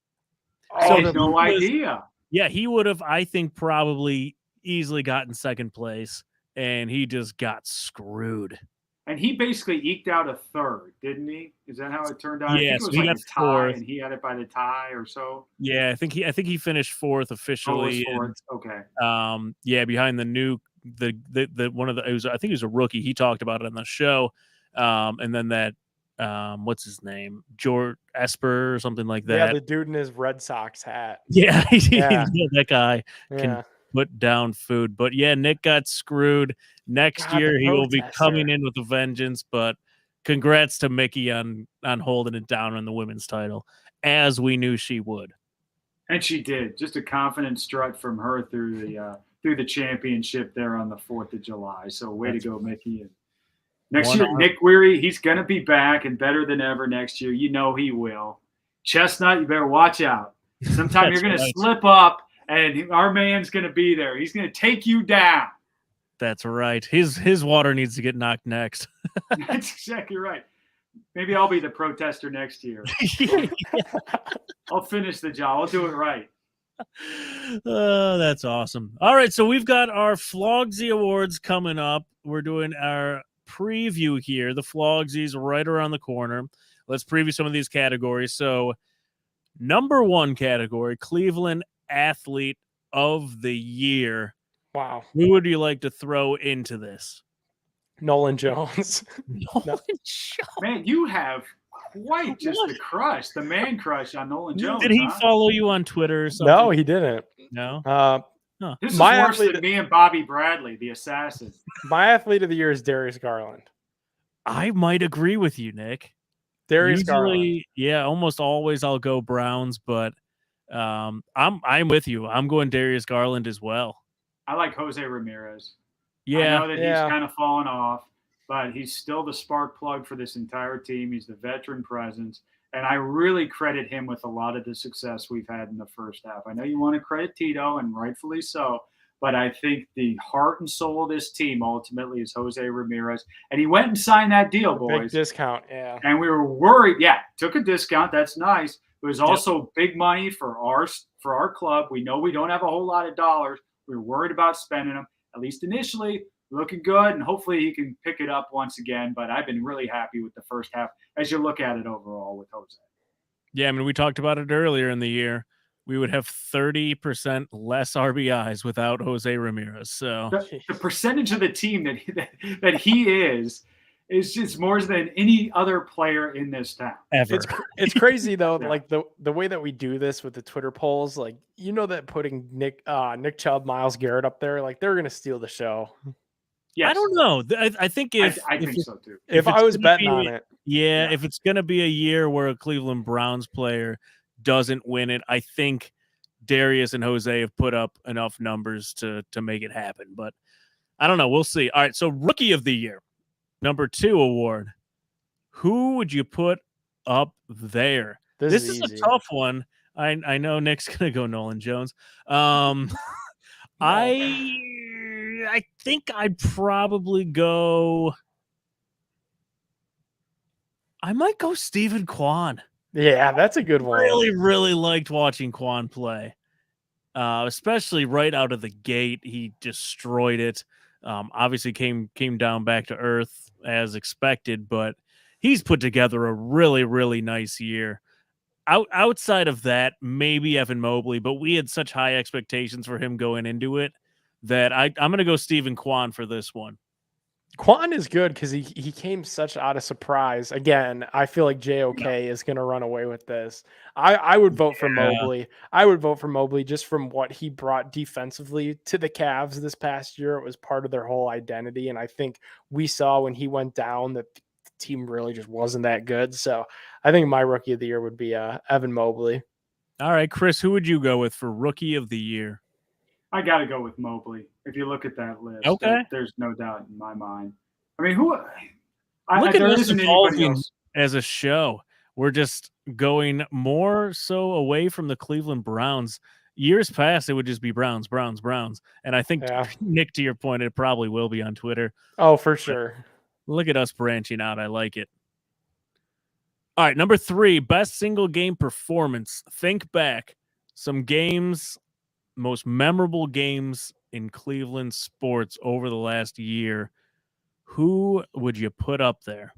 I had no idea. Yeah, he would have, I think, probably easily gotten second place. And he just got screwed. And he basically eked out a third, didn't he? Is that how it turned out? Yeah, I think it so was he like got a tie, fourth. and he had it by the tie or so. Yeah, I think he finished fourth officially. Oh, it was fourth. Okay. Yeah, behind the new the one of the I think he was a rookie. He talked about it on the show. And then that what's his name? George Esper or something like that. Yeah, the dude in his Red Sox hat. Yeah, Yeah. that guy Yeah. can put down food. But yeah, Nick got screwed. Next God, year the he will be protester. coming in with a vengeance. But congrats to Mickey on holding it down on the women's title, as we knew she would. And she did. Just a confident strut from her through the championship there on the 4th of July. So way to go, Mickey. And next year, Nick Weary, he's going to be back and better than ever next year. You know he will. Chestnut, you better watch out. Sometime you're going to slip up, and our man's going to be there. He's going to take you down. That's right. His water needs to get knocked next. That's exactly right. Maybe I'll be the protester next year. I'll finish the job. I'll do it right. Oh, that's awesome. All right, so we've got our Flogsy Awards coming up. We're doing our preview here. The Flogsies right around the corner. Let's preview some of these categories. So, number 1 category, Cleveland Athlete of the Year. Wow. Who would you like to throw into this? Nolan Jones. Nolan Jones. Man, you have quite just the crush, the man crush on Nolan Jones. Did he follow you on Twitter or something? No, he didn't. No? This is My worse athlete- than me and Bobby Bradley, the assassin. My athlete of the year is Darius Garland. I might agree with you, Nick. Darius Garland. Usually, yeah, almost always I'll go Browns, but I'm with you. I'm going Darius Garland as well. I like Jose Ramirez. Yeah, I know that he's kind of fallen off, but he's still the spark plug for this entire team. He's the veteran presence, and I really credit him with a lot of the success we've had in the first half. I know you want to credit Tito, and rightfully so, but I think the heart and soul of this team ultimately is Jose Ramirez, and he went and signed that deal, boys. Big discount, yeah. And we were worried. Yeah, took a discount. That's nice. It was also big money for our club. We know we don't have a whole lot of dollars. We were worried about spending them, at least initially. Looking good, and hopefully he can pick it up once again. But I've been really happy with the first half as you look at it overall with Jose. Yeah, I mean, we talked about it earlier in the year. we would have 30% less RBIs without Jose Ramirez. So The percentage of the team that he is just more than any other player in this town. ever. It's crazy though, Yeah. like the way that we do this with the Twitter polls, like that putting Nick Chubb, Miles Garrett up there, like they're gonna steal the show. Yes. I don't know. I think I if think so too. If it's I was gonna betting be- on it, yeah, Yeah. if it's going to be a year where a Cleveland Browns player doesn't win it, I think Darius and Jose have put up enough numbers to make it happen. But I don't know. We'll see. All right. So Rookie of the Year, number 2 award. Who would you put up there? This is easy. a tough one. I know Nick's going to go Nolan Jones. I think I'd probably go. I might go Stephen Kwan. Yeah, that's a good one. Really liked watching Kwan play, especially right out of the gate. He destroyed it. Obviously came down back to earth as expected, but he's put together a really nice year. Outside of that, maybe Evan Mobley, but we had such high expectations for him going into it that I'm going to go Stephen Kwan for this one. Quan is good because he came such out of surprise. Again, I feel like JOK is going to run away with this. I would vote for Mobley. I would vote for Mobley just from what he brought defensively to the Cavs this past year. It was part of their whole identity. And I think we saw when he went down that the team really just wasn't that good. So I think my Rookie of the Year would be Evan Mobley. All right, Chris, who would you go with for Rookie of the Year? I got to go with Mobley. If you look at that list, Okay. There's no doubt in my mind. I mean, who? Look at there us isn't anybody evolving else. as a show. We're just going more so away from the Cleveland Browns. Years past, it would just be Browns. And I think, Nick, to your point, it probably will be on Twitter. Oh, for sure. Look at us branching out. I like it. All right, number 3, best single game performance. Think back. Some games, most memorable games in Cleveland sports over the last year. Who would you put up there?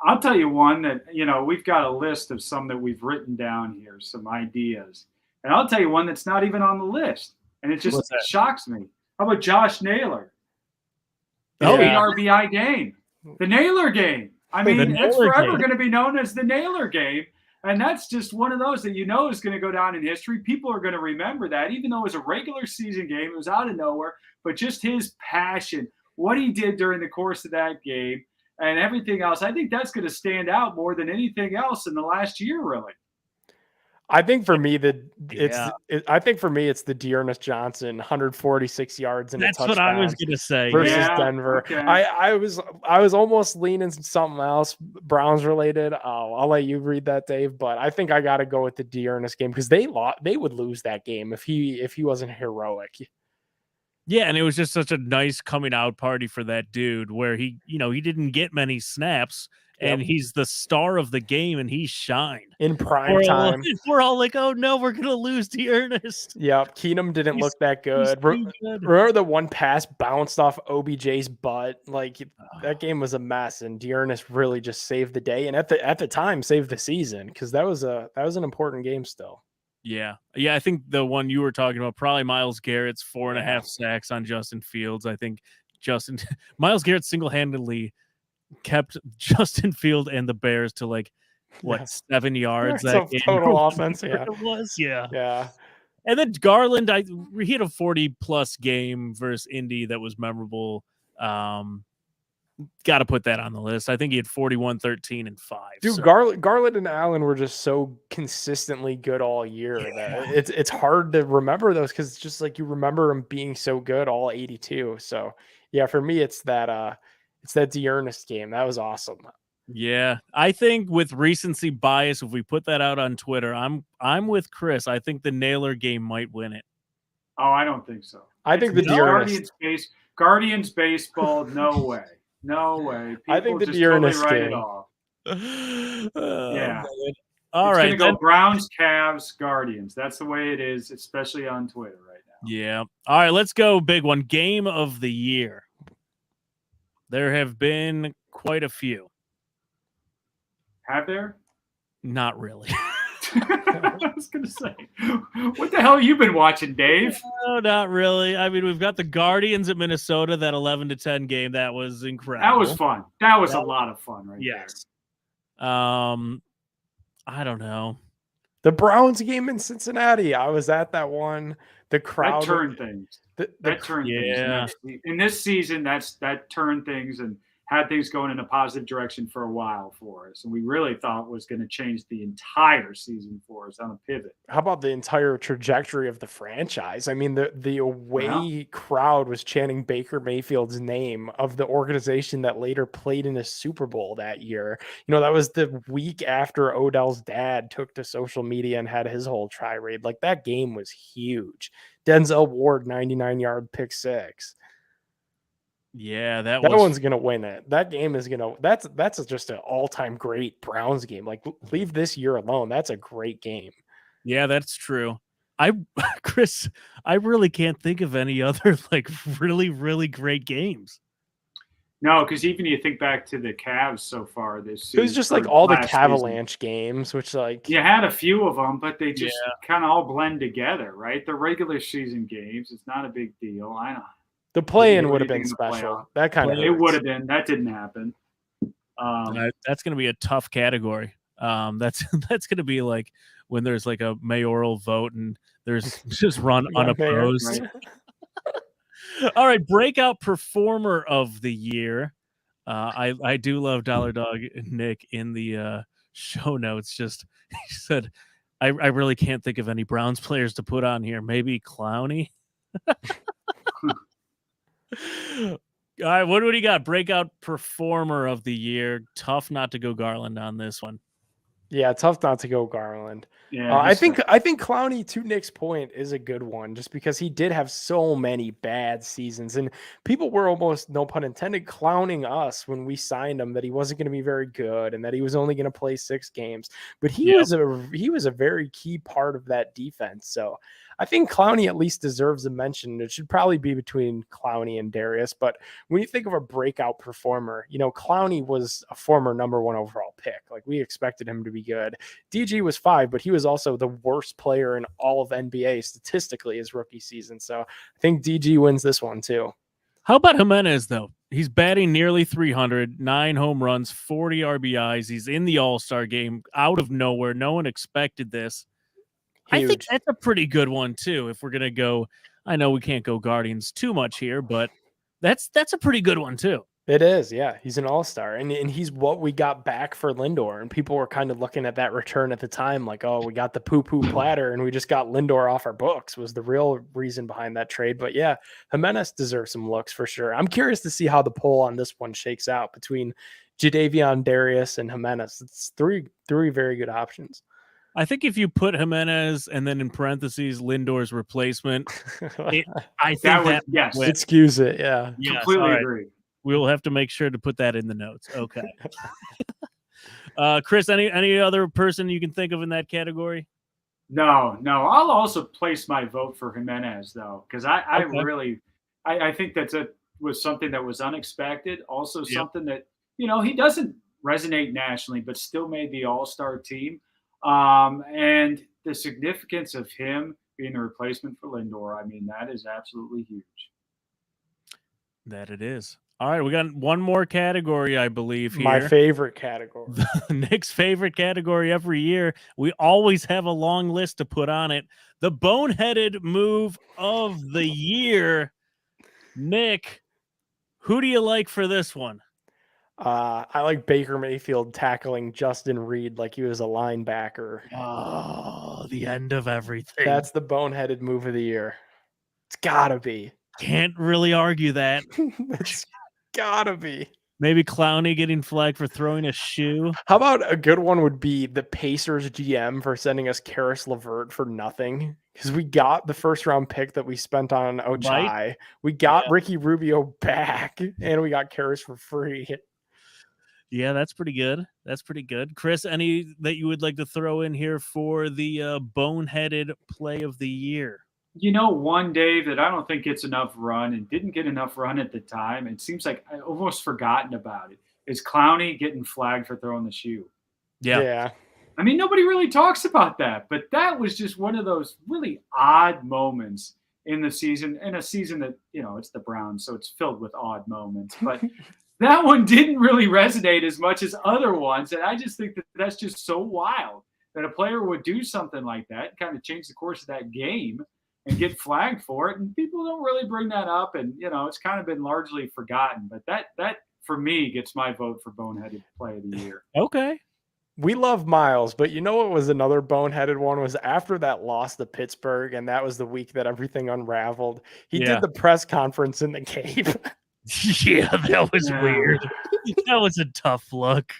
I'll tell you one that, we've got a list of some that we've written down here, some ideas. And I'll tell you one that's not even on the list. And it just shocks me. How about Josh Naylor? The 8 RBI game. The Naylor game. I mean, it's forever going to be known as the Naylor game. And that's just one of those that is going to go down in history. People are going to remember that, even though it was a regular season game. It was out of nowhere. But just his passion, what he did during the course of that game, and everything else, I think that's going to stand out more than anything else in the last year, really. I think for me it's the Dearness Johnson 146 yards and that's a touchdown. What I was gonna say versus Denver. Okay. I was almost leaning something else Browns related. I'll let you read that, Dave. But I think I got to go with the Dearness game because they would lose that game if he wasn't heroic. Yeah, and it was just such a nice coming out party for that dude where he didn't get many snaps. And he's the star of the game, and he shined in prime time. We're all like, "Oh no, we're gonna lose to Ernest." Yep, Keenum didn't look that good. Remember the one pass bounced off OBJ's butt? Like that game was a mess, and Dearness really just saved the day, and at the time saved the season because that was an important game still. Yeah. I think the one you were talking about, probably Myles Garrett's 4.5 sacks on Justin Fields. I think Myles Garrett single-handedly kept Justin Field and the Bears to 7 yards. That game. Total offense. Yeah, it was. Yeah. And then Garland, he had a 40+ game versus Indy that was memorable. Got to put that on the list. I think he had 41, 13, and 5. Dude, so. Garland and Allen were just so consistently good all year. That it's hard to remember those because it's just like you remember them being so good all 82. So yeah, for me, it's that Dearness game. That was awesome. Yeah, I think with recency bias, if we put that out on Twitter, I'm with Chris. I think the Naylor game might win it. Oh, I don't think so. I think the Dearness Guardians baseball. No way. No way. People I think the just Dearness totally write game. it off. Yeah. All right. It's going to go Browns, Cavs, Guardians. That's the way it is, especially on Twitter right now. Yeah. All right, let's go. Big one. Game of the year. There have been quite a few. Have there? Not really. I was going to say, what the hell have you been watching, Dave? No, not really. I mean, we've got the Guardians at Minnesota, that 11-10 game. That was incredible. That was fun. That was a lot of fun right Yes. I don't know. The Browns game in Cincinnati. I was at that one. The there. crowd That turned things. That turned Yeah. things. In this season, that turned things and had things going in a positive direction for a while for us. And we really thought was going to change the entire season for us on a pivot. How about the entire trajectory of the franchise? I mean, the away crowd was chanting Baker Mayfield's name of the organization that later played in a Super Bowl that year. You know, that was the week after Odell's dad took to social media and had his whole tirade. Like, that game was huge. Denzel Ward, 99-yard pick six. Yeah, that one's gonna win it. That game is gonna. That's just an all-time great Browns game. Like, leave this year alone. That's a great game. Yeah, that's true. Chris, I really can't think of any other like really, really great games. No, because even you think back to the Cavs so far this season. It was just like all the last Cavalanche games, which like you had a few of them, but they just kind of all blend together, right? The regular season games, it's not a big deal. I know. The play-in would have been special. That kind of it would have been. That didn't happen. That's going to be a tough category. That's going to be like when there's like a mayoral vote and there's just run unopposed. Right. All right, breakout performer of the year. I do love Dollar Dog Nick in the show notes. Just he said, I really can't think of any Browns players to put on here. Maybe Clowney. All right, what do you got? Breakout performer of the year. Tough not to go Garland on this one. Yeah, tough not to go Garland. Yeah, I think Clowney, to Nick's point, is a good one just because he did have so many bad seasons, and people were almost, no pun intended, clowning us when we signed him that he wasn't going to be very good and that he was only going to play 6 games. But he was a very key part of that defense. So I think Clowney at least deserves a mention. It should probably be between Clowney and Darius. But when you think of a breakout performer, you know, Clowney was a former number 1 overall pick. Like, we expected him to be good. DG was 5, but he was also the worst player in all of NBA statistically his rookie season. So I think DG wins this one too. How about Jimenez, though? He's batting nearly 300, 9 home runs, 40 RBIs. He's in the All-Star game out of nowhere. No one expected this. Huge. I think that's a pretty good one, too, if we're going to go. I know we can't go Guardians too much here, but that's a pretty good one, too. It is, yeah. He's an all-star, and he's what we got back for Lindor, and people were kind of looking at that return at the time like, oh, we got the poo-poo platter, and we just got Lindor off our books was the real reason behind that trade. But, yeah, Jimenez deserves some looks for sure. I'm curious to see how the poll on this one shakes out between Jadeveon, Darius, and Jimenez. It's three very good options. I think if you put Jimenez and then in parentheses Lindor's replacement, I think that yes, excuse it. Yeah, completely agree. We'll have to make sure to put that in the notes. Okay. Chris, any other person you can think of in that category? No. I'll also place my vote for Jimenez though, because I really think was something that was unexpected. Also something that he doesn't resonate nationally, but still made the All-Star team. And the significance of him being the replacement for Lindor, I mean, that is absolutely huge. That it is. All right, we got one more category, I believe, here. My favorite category. Nick's favorite category every year. We always have a long list to put on it. The boneheaded move of the year. Nick, who do you like for this one? I like Baker Mayfield tackling Justin Reed like he was a linebacker. Oh, the end of everything. That's the boneheaded move of the year. It's gotta be. Can't really argue that. It's gotta be. Maybe Clowney getting flagged for throwing a shoe. How about a good one would be the Pacers GM for sending us Karis LeVert for nothing? Because we got the first round pick that we spent on Ochai. Right? We got Ricky Rubio back, and we got Karis for free. Yeah, that's pretty good. That's pretty good. Chris, any that you would like to throw in here for the boneheaded play of the year? One, Dave, that I don't think gets enough run and didn't get enough run at the time. It seems like I almost forgotten about it. Is Clowney getting flagged for throwing the shoe? Yeah. I mean, nobody really talks about that, but that was just one of those really odd moments in the season, in a season that, it's the Browns, so it's filled with odd moments. But that one didn't really resonate as much as other ones. And I just think that that's just so wild that a player would do something like that, kind of change the course of that game and get flagged for it. And people don't really bring that up. And, it's kind of been largely forgotten. But that for me, gets my vote for boneheaded play of the year. Okay. We love Miles, but you know what was another boneheaded one was after that loss to Pittsburgh, and that was the week that everything unraveled. He did the press conference in the cave. Yeah, that was weird. That was a tough look.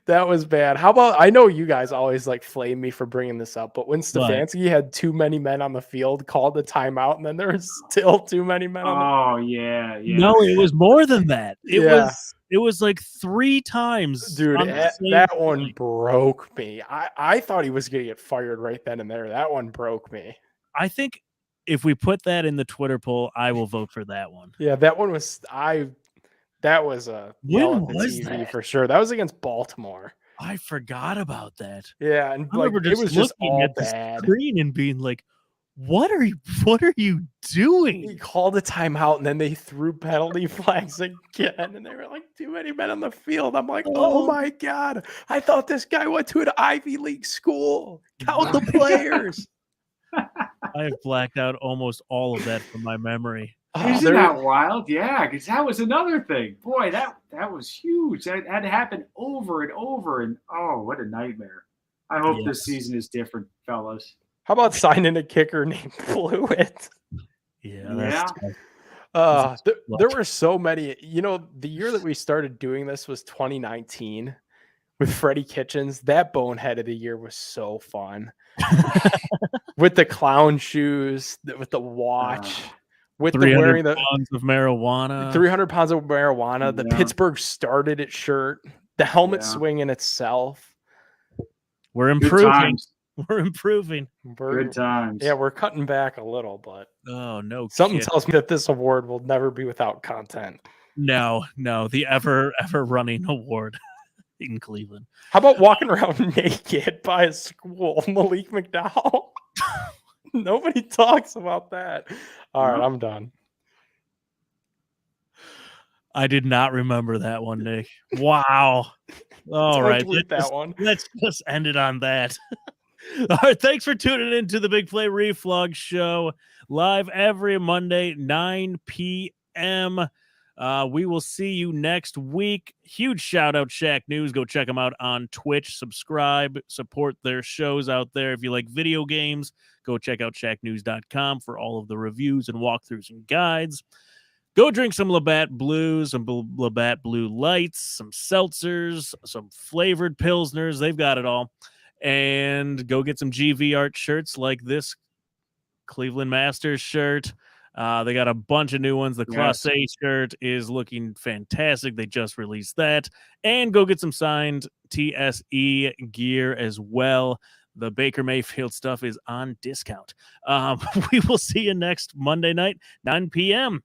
That was bad. How about, I know you guys always flame me for bringing this up, but when Stefanski had too many men on the field, called the timeout, and then there was still too many men on the yeah. No, it was more than that. It was like 3 times. Dude, that one broke me. I thought he was going to get fired right then and there. That one broke me. I think if we put that in the Twitter poll, I will vote for that one. Yeah, that one was that was a when was TV that? for sure. That was against Baltimore. I forgot about that. Yeah, and I remember it was just all at bad. the screen and being like, What are you doing? He called a timeout and then they threw penalty flags again, and they were like, too many men on the field. I'm like, oh my God. I thought this guy went to an Ivy League school. Count the players. I have blacked out almost all of that from my memory. Isn't that wild? Yeah, because that was another thing. Boy, that was huge. That had to happen over and over. And what a nightmare. I hope this season is different, fellas. How about signing a kicker named Fluid? Yeah. There were so many. The year that we started doing this was 2019 with Freddie Kitchens. That bonehead of the year was so fun. With the clown shoes, with the watch, with the wearing the pounds of marijuana, 300 pounds of marijuana, the Pittsburgh started it shirt, the helmet swing in itself. We're improving. We're improving. Good times. Yeah, we're cutting back a little, but something tells me that this award will never be without content. No, the ever running award in Cleveland. How about walking around naked by a school, Malik McDowell? Nobody talks about that. All right, I'm done. I did not remember that one, Nick. Wow. All right, let's just end it on that. All right, thanks for tuning in to the Big Play Reflog Show, live every Monday, 9 p.m. We will see you next week. Huge shout out, Shaq News. Go check them out on Twitch. Subscribe, support their shows out there. If you like video games, go check out shacknews.com for all of the reviews and walkthroughs and guides. Go drink some Labatt Blues, some Labatt Blue Lights, some seltzers, some flavored Pilsners. They've got it all. And go get some GV Art shirts like this Cleveland Masters shirt. They got a bunch of new ones. The Class A shirt is looking fantastic. They just released that. And go get some signed TSE gear as well. The Baker Mayfield stuff is on discount. We will see you next Monday night, 9 p.m.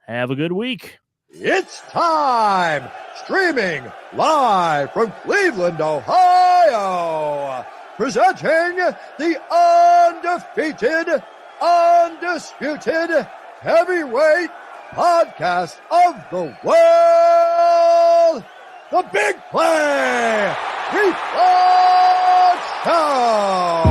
Have a good week. It's time! Streaming live from Cleveland, Ohio! Presenting the undefeated, undisputed heavyweight podcast of the world, the Big Play Reflog Show!